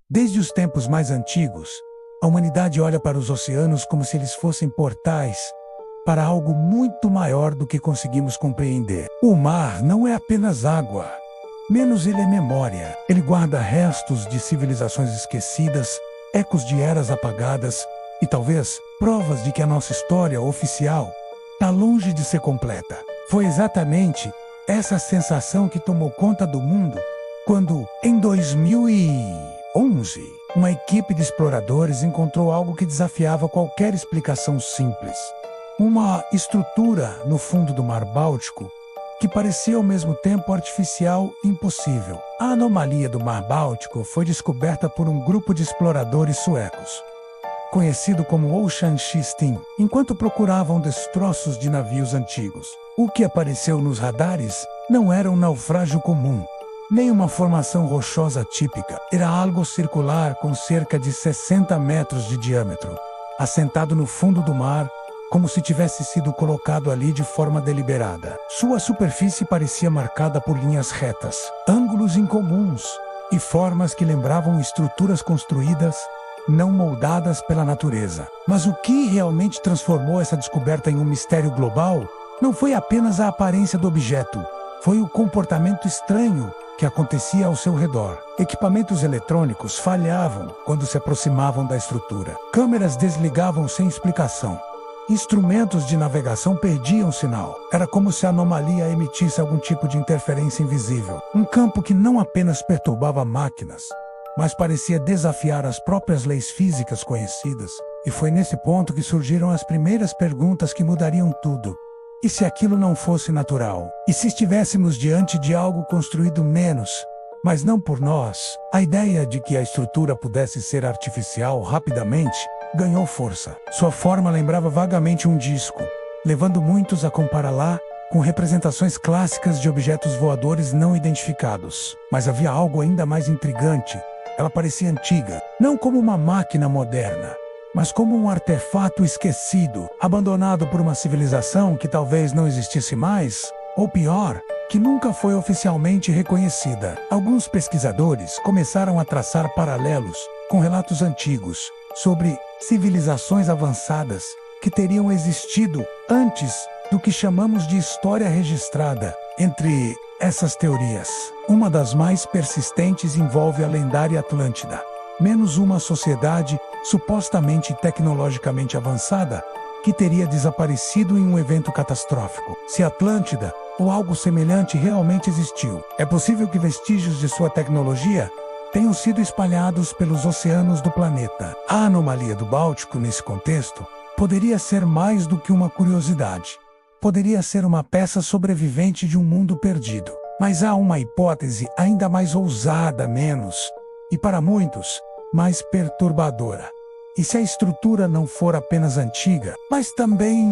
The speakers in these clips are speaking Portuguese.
Desde os tempos mais antigos, a humanidade olha para os oceanos como se eles fossem portais para algo muito maior do que conseguimos compreender. O mar não é apenas água, menos ele é memória. Ele guarda restos de civilizações esquecidas, ecos de eras apagadas e talvez provas de que a nossa história oficial está longe de ser completa. Foi exatamente essa sensação que tomou conta do mundo quando, em 2011, uma equipe de exploradores encontrou algo que desafiava qualquer explicação simples. Uma estrutura no fundo do Mar Báltico que parecia ao mesmo tempo artificial e impossível. A anomalia do Mar Báltico foi descoberta por um grupo de exploradores suecos, conhecido como Ocean X-Team, enquanto procuravam destroços de navios antigos. O que apareceu nos radares não era um naufrágio comum, nem uma formação rochosa típica. Era algo circular com cerca de 60 metros de diâmetro, assentado no fundo do mar, como se tivesse sido colocado ali de forma deliberada. Sua superfície parecia marcada por linhas retas, ângulos incomuns e formas que lembravam estruturas construídas, não moldadas pela natureza. Mas o que realmente transformou essa descoberta em um mistério global não foi apenas a aparência do objeto, foi o comportamento estranho que acontecia ao seu redor. Equipamentos eletrônicos falhavam quando se aproximavam da estrutura. Câmeras desligavam sem explicação. Instrumentos de navegação perdiam sinal. Era como se a anomalia emitisse algum tipo de interferência invisível. Um campo que não apenas perturbava máquinas, mas parecia desafiar as próprias leis físicas conhecidas. E foi nesse ponto que surgiram as primeiras perguntas que mudariam tudo. E se aquilo não fosse natural? E se estivéssemos diante de algo construído menos, mas não por nós? A ideia de que a estrutura pudesse ser artificial rapidamente ganhou força. Sua forma lembrava vagamente um disco, levando muitos a compará-la com representações clássicas de objetos voadores não identificados. Mas havia algo ainda mais intrigante. Ela parecia antiga, não como uma máquina moderna, mas como um artefato esquecido, abandonado por uma civilização que talvez não existisse mais, ou pior, que nunca foi oficialmente reconhecida. Alguns pesquisadores começaram a traçar paralelos com relatos antigos sobre civilizações avançadas que teriam existido antes do que chamamos de história registrada. Entre essas teorias, uma das mais persistentes envolve a lendária Atlântida, menos uma sociedade supostamente tecnologicamente avançada que teria desaparecido em um evento catastrófico. Se Atlântida ou algo semelhante realmente existiu, é possível que vestígios de sua tecnologia tenham sido espalhados pelos oceanos do planeta. A anomalia do Báltico, nesse contexto, poderia ser mais do que uma curiosidade. Poderia ser uma peça sobrevivente de um mundo perdido. Mas há uma hipótese ainda mais ousada, menos, e para muitos, mais perturbadora. E se a estrutura não for apenas antiga, mas também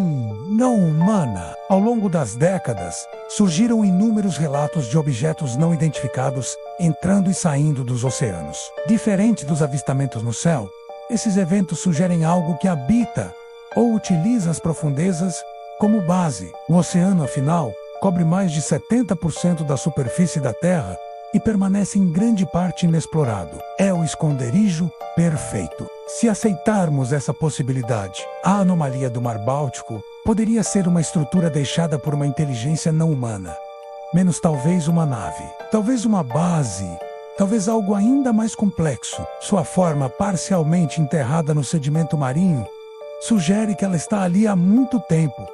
não humana? Ao longo das décadas, surgiram inúmeros relatos de objetos não identificados entrando e saindo dos oceanos. Diferente dos avistamentos no céu, esses eventos sugerem algo que habita ou utiliza as profundezas como base. O oceano, afinal, cobre mais de 70% da superfície da Terra e permanece em grande parte inexplorado. É o esconderijo perfeito. Se aceitarmos essa possibilidade, a anomalia do Mar Báltico poderia ser uma estrutura deixada por uma inteligência não humana, menos talvez uma nave, talvez uma base, talvez algo ainda mais complexo. Sua forma parcialmente enterrada no sedimento marinho sugere que ela está ali há muito tempo,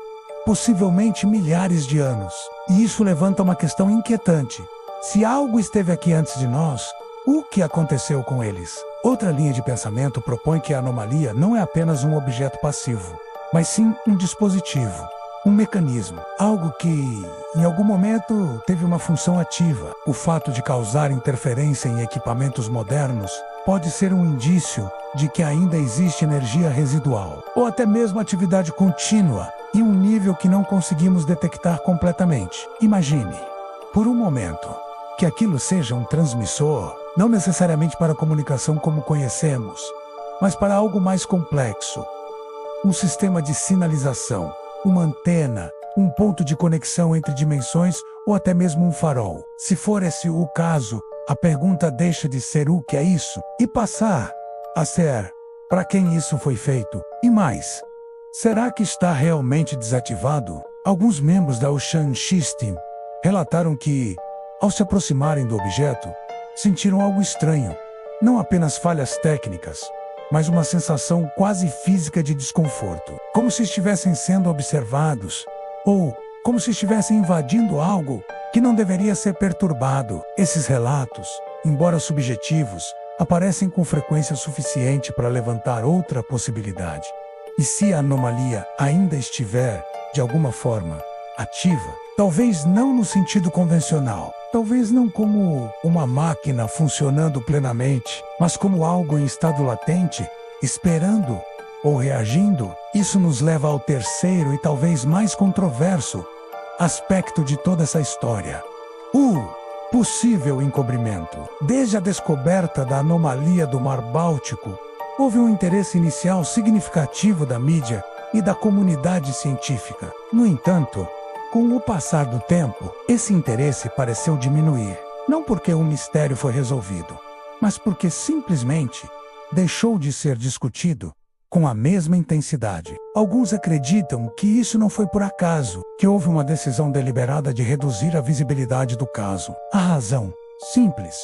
possivelmente milhares de anos. E isso levanta uma questão inquietante. Se algo esteve aqui antes de nós, o que aconteceu com eles? Outra linha de pensamento propõe que a anomalia não é apenas um objeto passivo, mas sim um dispositivo, um mecanismo, algo que, em algum momento, teve uma função ativa. O fato de causar interferência em equipamentos modernos pode ser um indício de que ainda existe energia residual, ou até mesmo atividade contínua, em um nível que não conseguimos detectar completamente. Imagine, por um momento, que aquilo seja um transmissor, não necessariamente para a comunicação como conhecemos, mas para algo mais complexo. Um sistema de sinalização, uma antena, um ponto de conexão entre dimensões ou até mesmo um farol. Se for esse o caso, a pergunta deixa de ser o que é isso e passar a ser para quem isso foi feito. E mais, será que está realmente desativado? Alguns membros da Ocean System relataram que, ao se aproximarem do objeto, sentiram algo estranho. Não apenas falhas técnicas, mas uma sensação quase física de desconforto. Como se estivessem sendo observados, ou como se estivessem invadindo algo que não deveria ser perturbado. Esses relatos, embora subjetivos, aparecem com frequência suficiente para levantar outra possibilidade. E se a anomalia ainda estiver, de alguma forma, ativa, talvez não no sentido convencional, talvez não como uma máquina funcionando plenamente, mas como algo em estado latente, esperando ou reagindo, isso nos leva ao terceiro e talvez mais controverso aspecto de toda essa história: o possível encobrimento. Desde a descoberta da anomalia do Mar Báltico, houve um interesse inicial significativo da mídia e da comunidade científica. No entanto, com o passar do tempo, esse interesse pareceu diminuir. Não porque um mistério foi resolvido, mas porque simplesmente deixou de ser discutido com a mesma intensidade. Alguns acreditam que isso não foi por acaso, que houve uma decisão deliberada de reduzir a visibilidade do caso. A razão? Simples.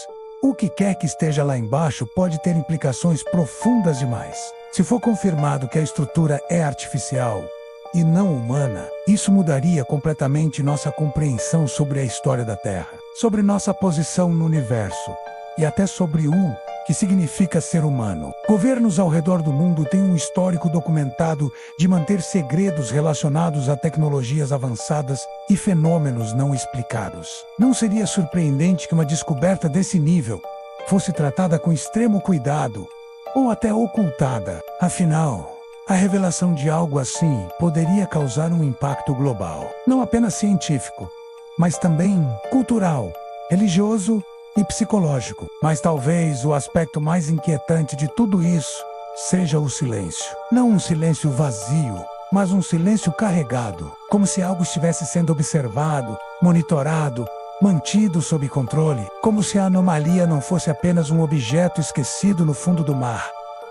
O que quer que esteja lá embaixo pode ter implicações profundas demais. Se for confirmado que a estrutura é artificial e não humana, isso mudaria completamente nossa compreensão sobre a história da Terra, sobre nossa posição no universo e até sobre o que significa ser humano. Governos ao redor do mundo têm um histórico documentado de manter segredos relacionados a tecnologias avançadas e fenômenos não explicados. Não seria surpreendente que uma descoberta desse nível fosse tratada com extremo cuidado ou até ocultada. Afinal, a revelação de algo assim poderia causar um impacto global, não apenas científico, mas também cultural, religioso e psicológico. Mas talvez o aspecto mais inquietante de tudo isso seja o silêncio. Não um silêncio vazio, mas um silêncio carregado, como se algo estivesse sendo observado, monitorado, mantido sob controle, como se a anomalia não fosse apenas um objeto esquecido no fundo do mar,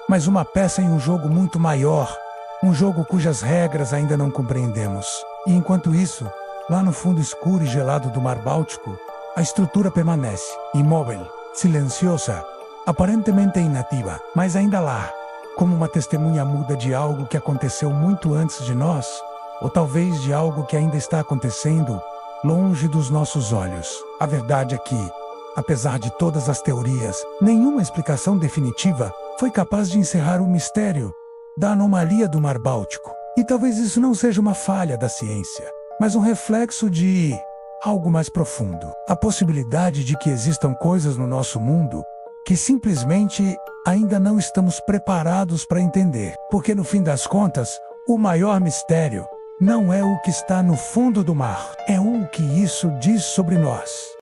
mas uma peça em um jogo muito maior, um jogo cujas regras ainda não compreendemos. E enquanto isso, lá no fundo escuro e gelado do Mar Báltico, a estrutura permanece, imóvel, silenciosa, aparentemente inativa, mas ainda lá, como uma testemunha muda de algo que aconteceu muito antes de nós, ou talvez de algo que ainda está acontecendo, longe dos nossos olhos. A verdade é que, apesar de todas as teorias, nenhuma explicação definitiva foi capaz de encerrar o mistério da anomalia do Mar Báltico. E talvez isso não seja uma falha da ciência, mas um reflexo de algo mais profundo. A possibilidade de que existam coisas no nosso mundo que simplesmente ainda não estamos preparados para entender. Porque no fim das contas, o maior mistério não é o que está no fundo do mar, é o que isso diz sobre nós.